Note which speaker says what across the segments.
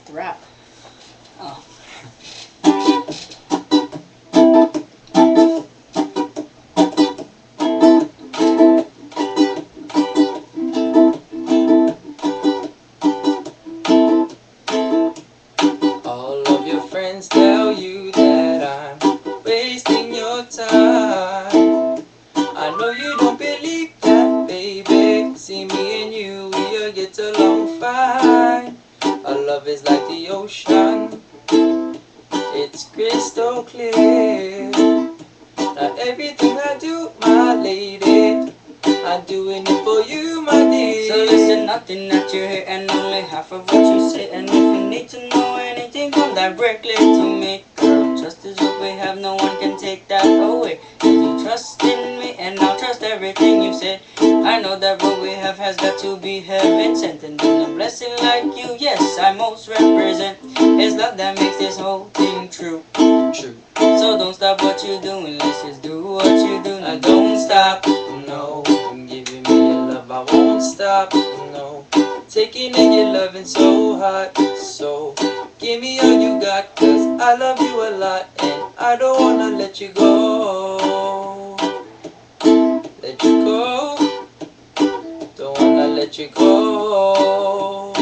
Speaker 1: The rap.
Speaker 2: Oh.
Speaker 3: All of your friends tell you that I'm wasting your time. I know you don't believe that, baby. See me and you, we'll get along fine. Our love is like the ocean, it's crystal clear. Now everything I do, my lady, I'm doing it for you, my dear.
Speaker 2: So listen, nothing that you hear and only half of what you say. And if you need to know anything, come directly to me. Girl, trust is what we have, no one can take that away. If you trust in me and I'll trust everything you say. I know that what we have has got to be heaven sent. And in a blessing like you, yes, I most represent. It's love that makes this whole thing true.
Speaker 3: True.
Speaker 2: So don't stop what you're doing, let's just do what you do.
Speaker 3: I don't stop, no. Giving me your love, I won't stop, no. Taking in your loving so hot, so give me all you got, cause I love you a lot and I don't wanna let you go. Let you go, don't wanna let you go.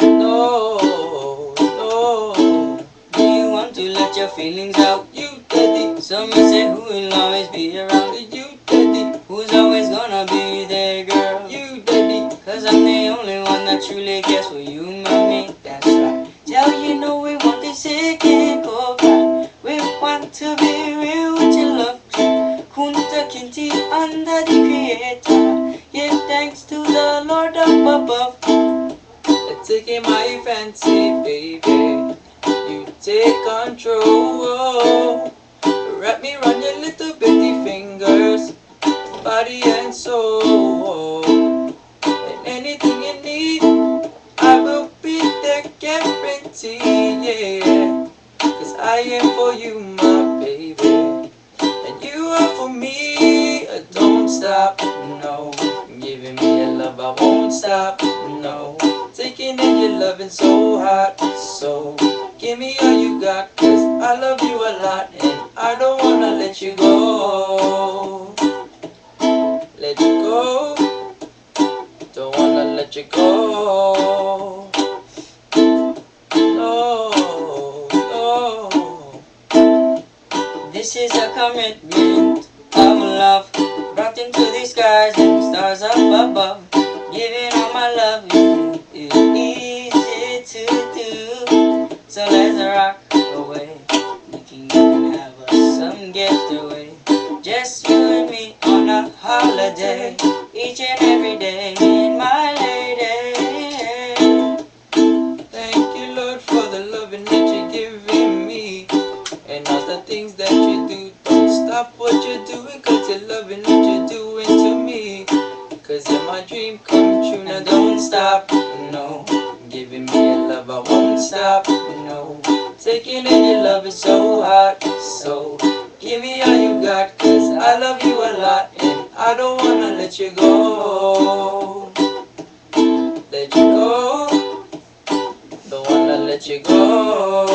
Speaker 3: No, no.
Speaker 2: Do you want to let your feelings out?
Speaker 3: You daddy,
Speaker 2: Some may say who will always be around.
Speaker 3: you daddy,
Speaker 2: Who's always gonna be there, girl?
Speaker 3: you daddy.
Speaker 2: Cause I'm the only one that truly cares for you, mommy. That's right. Tell you know we want this second go back. We want to be real with your love. Kunta Kinti under the Creator. Give thanks to the Lord up above.
Speaker 3: Taking my fancy, baby. You take control. Wrap me round your little bitty fingers, body and soul. And anything you need, I will be there, guarantee, yeah. Cause I am for you, my baby, and you are for me. Don't stop, no. Giving me your love, I won't stop, no. Taking in your loving so hot, so give me all you got, cause I love you a lot and I don't wanna let you go. Let you go, don't wanna let you go. No, no.
Speaker 2: This is a commitment of love, brought into the skies and stars up above. Giving all my love is easy to do. So let's rock away. We can even have us some getaway. Just you and me on a holiday, each and every day, me and my lady.
Speaker 3: Thank you, Lord, for the loving that you're giving me, and all the things that you do. Don't stop what you're doing, cause you're loving what you're doing to me. Cause you're my dream come true. Now don't stop, no. Giving me your love, I won't stop, no. Taking in your love is so hot, so give me all you got, cause I love you a lot and I don't wanna let you go. Let you go, don't wanna let you go.